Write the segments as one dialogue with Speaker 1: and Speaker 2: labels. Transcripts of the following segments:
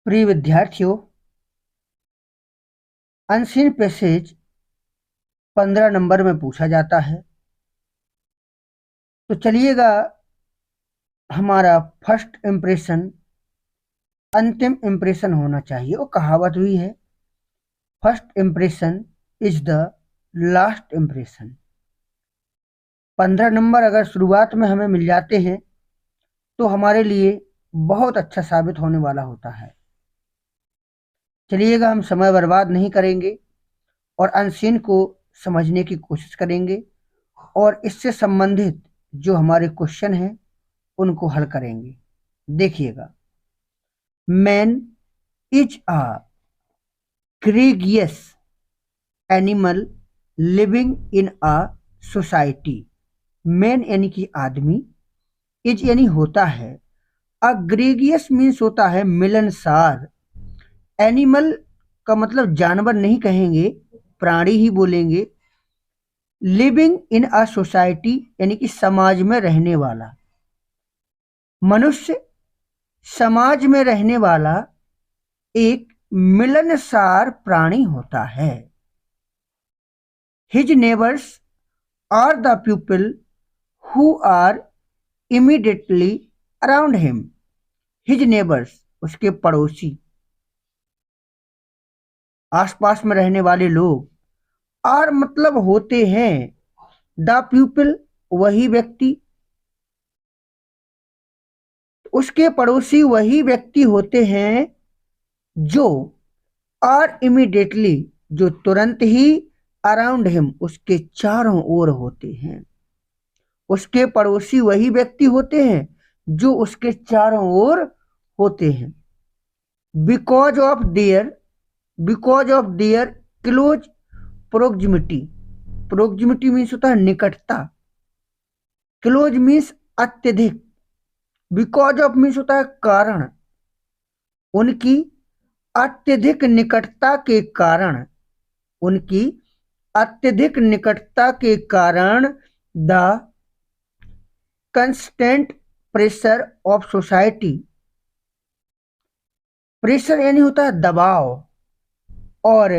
Speaker 1: प्रिय विद्यार्थियों, unseen passage 15 number में पूछा जाता है। तो चलिएगा, हमारा फर्स्ट इम्प्रेशन अंतिम इम्प्रेशन होना चाहिए। वो कहावत भी है, first impression is the last impression. 15 number अगर शुरुआत में हमें मिल जाते हैं तो हमारे लिए बहुत अच्छा साबित होने वाला होता है। चलिएगा, हम समय बर्बाद नहीं करेंगे और अनसीन को समझने की कोशिश करेंगे और इससे संबंधित जो हमारे क्वेश्चन हैं उनको हल करेंगे। देखिएगा, man is a gregarious animal living in a society. Man यानी कि आदमी, इज यानी होता है, अ ग्रेगियस मीन्स होता है मिलनसार। एनिमल का मतलब जानवर नहीं कहेंगे, प्राणी ही बोलेंगे। लिविंग इन अ सोसाइटी यानी कि समाज में रहने वाला। मनुष्य समाज में रहने वाला एक मिलनसार प्राणी होता है। His neighbours are the people who are immediately around him. His neighbours उसके पड़ोसी, आसपास में रहने वाले लोग। आर मतलब होते हैं, द पीपल वही व्यक्ति, उसके पड़ोसी वही व्यक्ति होते हैं जो आर इमीडिएटली जो तुरंत ही अराउंड हिम उसके चारों ओर होते हैं। उसके पड़ोसी वही व्यक्ति होते हैं जो उसके चारों ओर होते हैं। Because of their, because of their close proximity. Proximity means होता है निकटता, क्लोज मीन्स अत्यधिक, बिकॉज ऑफ मीन्स होता है कारण। उनकी अत्यधिक निकटता के कारण, उनकी अत्यधिक निकटता के कारण the constant pressure of society. Pressure यानी होता है दबाव, और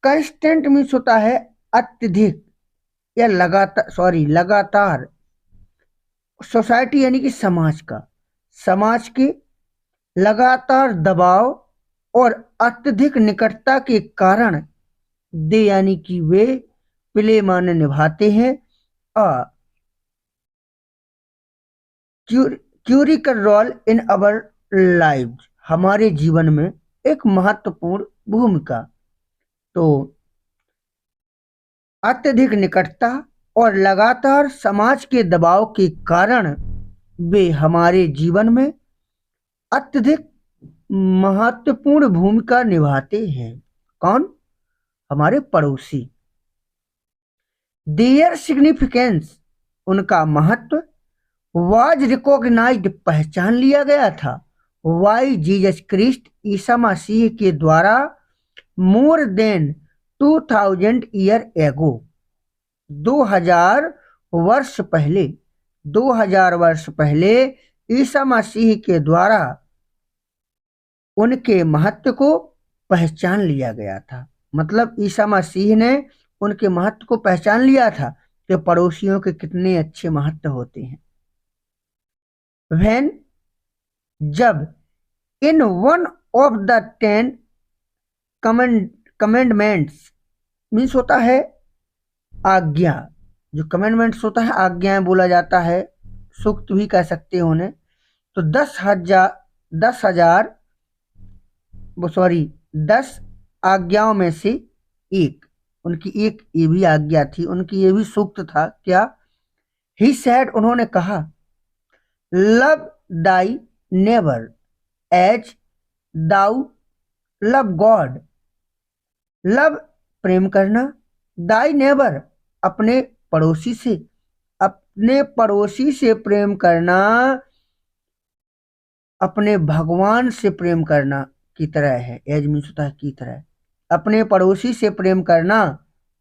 Speaker 1: कंस्टेंट मीन्स होता है अत्यधिक या लगातार। सोसाइटी यानी कि समाज का, समाज के लगातार दबाव और अत्यधिक निकटता के कारण दे यानी कि वे प्ले माने निभाते हैं अ क्यूरिकल रोल इन अवर लाइव, हमारे जीवन में एक महत्वपूर्ण भूमिका। तो अत्यधिक निकटता और लगातार समाज के दबाव के कारण वे हमारे जीवन में अत्यधिक महत्वपूर्ण भूमिका निभाते हैं। कौन? हमारे पड़ोसी। देयर सिग्निफिकेंस उनका महत्व, वाज रिकॉग्नाइज्ड पहचान लिया गया था, Y Jesus Christ Isa Masih के द्वारा, मोर देन 2000 ईयर एगो 2000 वर्ष पहले, 2000 वर्ष पहले ईसा मसीह के द्वारा उनके महत्व को पहचान लिया गया था। मतलब ईसा मसीह ने उनके महत्व को पहचान लिया था कि पड़ोसियों के कितने अच्छे महत्व होते हैं। When जब in one of the 10 commandments means होता है आज्ञा, जो कमेंडमेंट्स होता है आज्ञाएं बोला जाता है, सूक्त भी कह सकते हैं उन्हें। तो 10 आज्ञाओं में से एक, उनकी एक ये भी आज्ञा थी, उनकी ये भी सूक्त था। क्या? ही सेड उन्होंने कहा, love thy neighbour as thou love God. Love प्रेम करना, दाई नेबर अपने पड़ोसी से, अपने पड़ोसी से प्रेम करना अपने भगवान से प्रेम करना की तरह है। एज मीन्स होता है की तरह। अपने पड़ोसी से प्रेम करना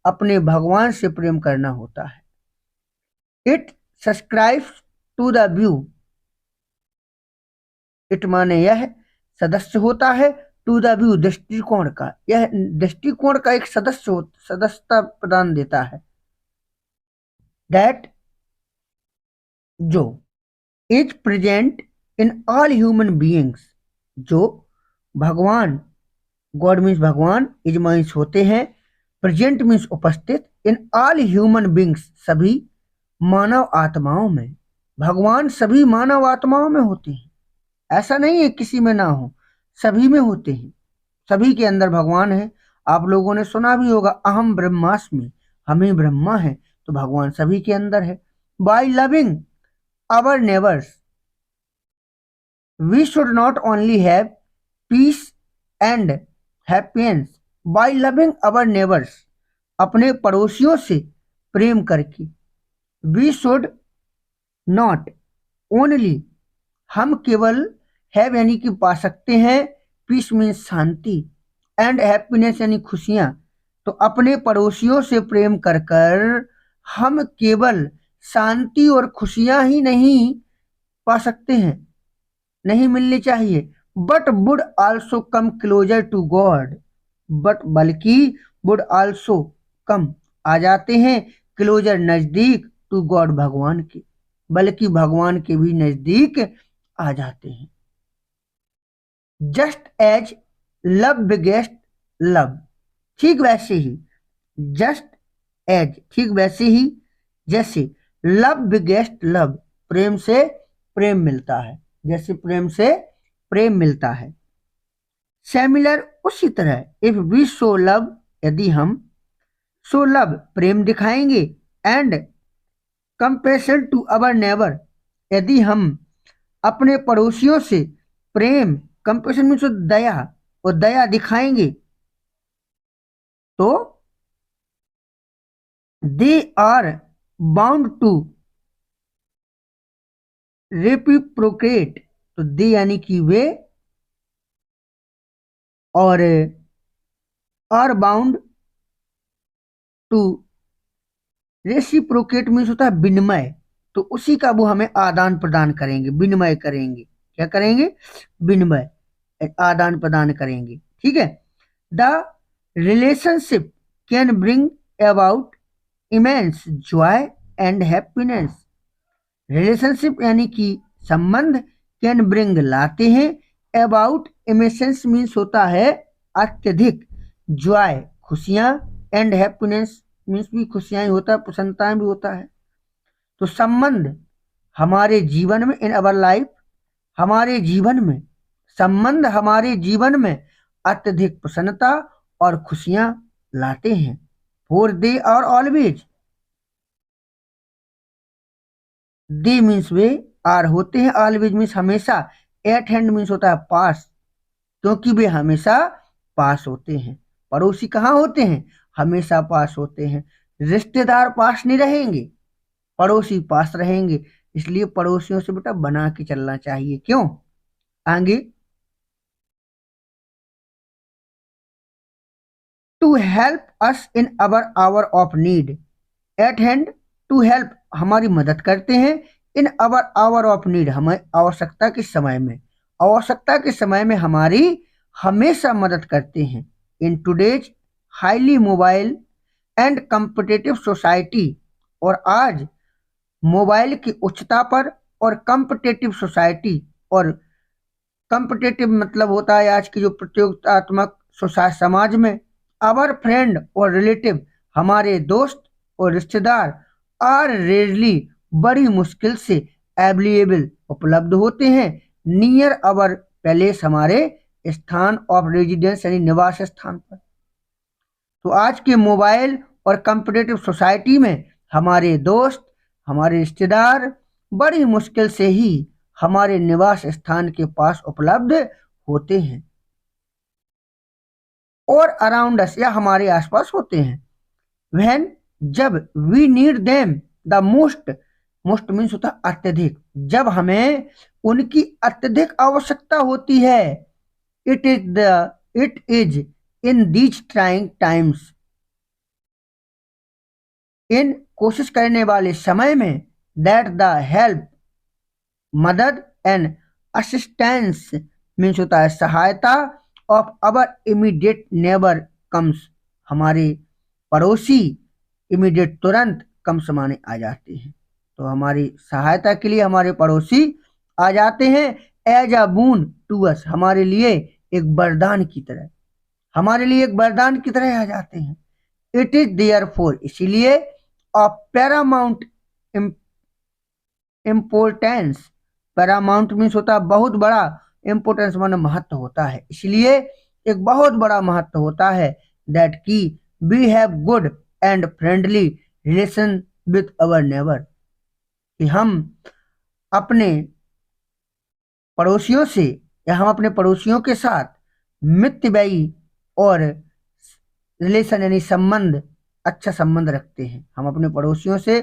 Speaker 1: अपने भगवान से प्रेम करना होता है। It subscribes to the view, it माने यह, सदस्य होता है। टू द व्यू, दृष्टिकोण का, यह दृष्टिकोण का एक सदस्यता प्रदान देता है। दैट, जो, is present in all human beings, जो भगवान, गॉड मीन्स भगवान, इज मीन्स होते हैं, प्रेजेंट मीन्स उपस्थित, इन ऑल ह्यूमन बीइंग्स, सभी मानव आत्माओं में। भगवान सभी मानव आत्माओं में होते हैं, ऐसा नहीं है किसी में ना हो, सभी में होते हैं, सभी के अंदर भगवान है। आप लोगों ने सुना भी होगा, अहम ब्रह्मास्मि, हम ही ब्रह्मा है, तो भगवान सभी के अंदर है। By loving our neighbours we should not only have peace and happiness. By loving our neighbours, अपने पड़ोसियों से प्रेम करके, वी शुड नॉट ओनली, हम केवल, हैव यानी कि पा सकते हैं, पीस मीन्स शांति, एंड हैप्पीनेस यानी खुशियां। तो अपने पड़ोसियों से प्रेम कर कर हम केवल शांति और खुशियां ही नहीं पा सकते हैं, नहीं मिलनी चाहिए, but would also come closer to God, but बल्कि वुड आल्सो कम, आ जाते हैं, क्लोजर नजदीक, टू गॉड भगवान के, बल्कि भगवान के भी नजदीक आ जाते हैं। Just as love biggest love, ठीक वैसे ही, जस्ट एज, ठीक वैसे ही, जैसे लव बिगेस्ट लव, प्रेम से प्रेम मिलता है, जैसे प्रेम से प्रेम मिलता है। सिमिलर, उसी तरह, इफ वी शो लव, यदि हम शो लव, प्रेम दिखाएंगे, and compassion to our neighbour, यदि हम अपने पड़ोसियों से प्रेम, कंपैशन मीन्स दया, और दया दिखाएंगे, तो they are bound to reciprocate, तो दे यानी कि वे, और are bound to reciprocate means होता है विनिमय, तो उसी का वो हमें आदान प्रदान करेंगे, विनिमय करेंगे, क्या करेंगे, विनिमय, आदान प्रदान करेंगे, ठीक है। The relationship can bring about immense Joy and happiness, relationship यानी कि संबंध, कैन ब्रिंग लाते हैं, अबाउट इमेंस मीन्स होता है अत्यधिक, जॉय खुशियां, एंड हैप्पीनेस मीन्स भी खुशियां ही होता है, प्रसन्नताएं भी होता है। तो संबंध हमारे जीवन में, इन अवर लाइफ, हमारे जीवन में, संबंध हमारे जीवन में अत्यधिक प्रसन्नता और खुशियां लाते हैं। For they are always, they means वे, आर होते हैं, ऑलवेज मीन्स हमेशा, एट हैंड मीन्स होता है पास, क्योंकि वे हमेशा पास होते हैं। पड़ोसी कहाँ होते हैं, हमेशा पास होते हैं। रिश्तेदार पास नहीं रहेंगे, पड़ोसी पास रहेंगे, इसलिए पड़ोसियों से बेटा बना के चलना चाहिए। क्यों, आगे, to help us in our hour of need, at hand, to help हमारी मदद करते हैं, in our hour of need, हमें आवश्यकता के समय में, आवश्यकता के समय में हमारी हमेशा मदद करते हैं। In today's highly mobile and competitive society, और आज मोबाइल की उच्चता पर और कम्पिटिटिव सोसाइटी, और कम्पिटिटिव मतलब होता है आज की जो प्रतियोगितात्मक समाज में, आवर फ्रेंड और रिलेटिव, हमारे दोस्त और रिश्तेदार, आर रेयरली, बड़ी मुश्किल से, अवेलेबल उपलब्ध होते हैं, नियर आवर पैलेस, हमारे स्थान ऑफ रेजिडेंस यानी निवास स्थान पर। तो आज के मोबाइल और कम्पिटिटिव सोसाइटी में हमारे दोस्त, हमारे रिश्तेदार बड़ी मुश्किल से ही हमारे निवास स्थान के पास उपलब्ध होते हैं, और अराउंड अस, या हमारे आसपास होते हैं। व्हेन, जब, we need them the most, most means होता है अत्यधिक, जब हमें उनकी अत्यधिक आवश्यकता होती है, it is in these trying times, इन कोशिश करने वाले समय में, दैट द हेल्प, मदद, एंड असिस्टेंस मीन्स होता है सहायता of our immediate neighbour comes, हमारे पड़ोसी इमीडिएट तुरंत कम्स माने आ जाते हैं। तो हमारी सहायता के लिए हमारे पड़ोसी आ जाते हैं। As a boon to us, हमारे लिए एक वरदान की तरह, हमारे लिए एक वरदान की तरह आ जाते हैं। इट इज देयर फोर, इसीलिए of Paramount importance, Paramount means होता है बहुत बड़ा, इम्पोर्टेंस माने महत्व होता है, इसलिए एक बहुत बड़ा महत्व होता है दैट की we have good and friendly relation with our neighbour, कि हम अपने पड़ोसियों से या हम अपने पड़ोसियों के साथ मितव्ययी और रिलेशन यानी संबंध, अच्छा संबंध रखते हैं। हम अपने पड़ोसियों से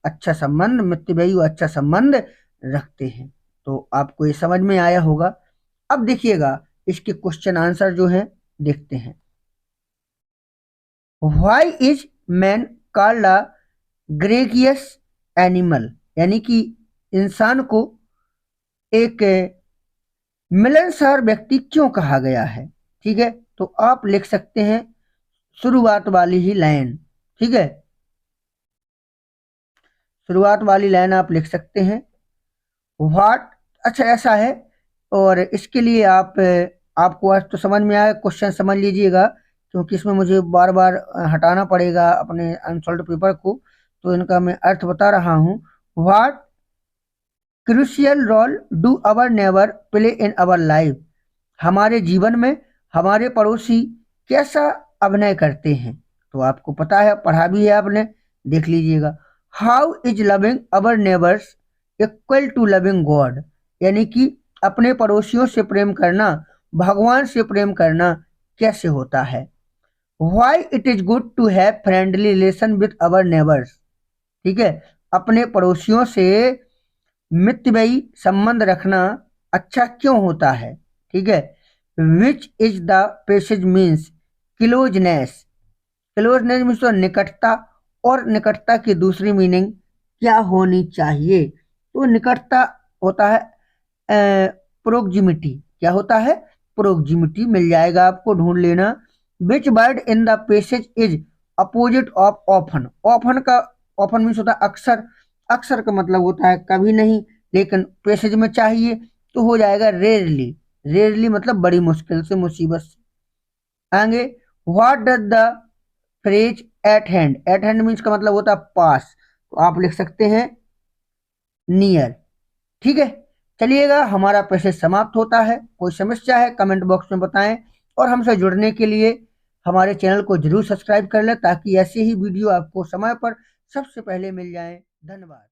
Speaker 1: अच्छा संबंध, मितव्ययी और अच्छा संबंध रखते हैं। तो आपको ये समझ में आया होगा। अब देखिएगा इसके क्वेश्चन आंसर जो है देखते हैं। Why is man called a gregarious animal, यानी कि इंसान को एक मिलनसार व्यक्ति क्यों कहा गया है। ठीक है, तो आप लिख सकते हैं शुरुआत वाली ही लाइन। ठीक है, शुरुआत वाली लाइन आप लिख सकते हैं व्हाट। अच्छा ऐसा है, और इसके लिए आपको आज तो समझ में आया, क्वेश्चन समझ लीजिएगा, क्योंकि इसमें मुझे बार बार हटाना पड़ेगा अपने अनसॉल्व पेपर को, तो इनका मैं अर्थ बता रहा हूँ। What crucial role do our neighbour play in our life, हमारे जीवन में हमारे पड़ोसी कैसा अभिनय करते हैं। तो आपको पता है, पढ़ा भी है आपने, देख लीजिएगा। How is loving our neighbours equal to loving God, यानी कि अपने पड़ोसियों से प्रेम करना भगवान से प्रेम करना कैसे होता है। Why it is good to have friendly relation with our neighbours, ठीक है, अपने पड़ोसियों से मितव्ययी संबंध रखना अच्छा क्यों होता है। ठीक है, which is the passage means closeness, closeness means तो निकटता, और निकटता की दूसरी मीनिंग क्या होनी चाहिए। तो निकटता होता है प्रोक्सिमिटी, क्या होता है, प्रोक्सिमिटी मिल जाएगा आपको, ढूंढ लेना। Which word in the passage is opposite of often, often का, ऑफन मीन्स होता है अक्सर, अक्सर का मतलब होता है कभी नहीं, लेकिन पैसेज में चाहिए तो हो जाएगा रेयरली, रेयरली मतलब बड़ी मुश्किल से, मुसीबत से। आगे what does the phrase eight hand, eight hand means का मतलब होता है पास, तो आप लिख सकते हैं नियर। ठीक है, चलिएगा हमारा पैसेज समाप्त होता है। कोई समस्या है कमेंट बॉक्स में बताएं, और हमसे जुड़ने के लिए हमारे चैनल को जरूर सब्सक्राइब कर लें, ताकि ऐसे ही वीडियो आपको समय पर सबसे पहले मिल जाएं। धन्यवाद।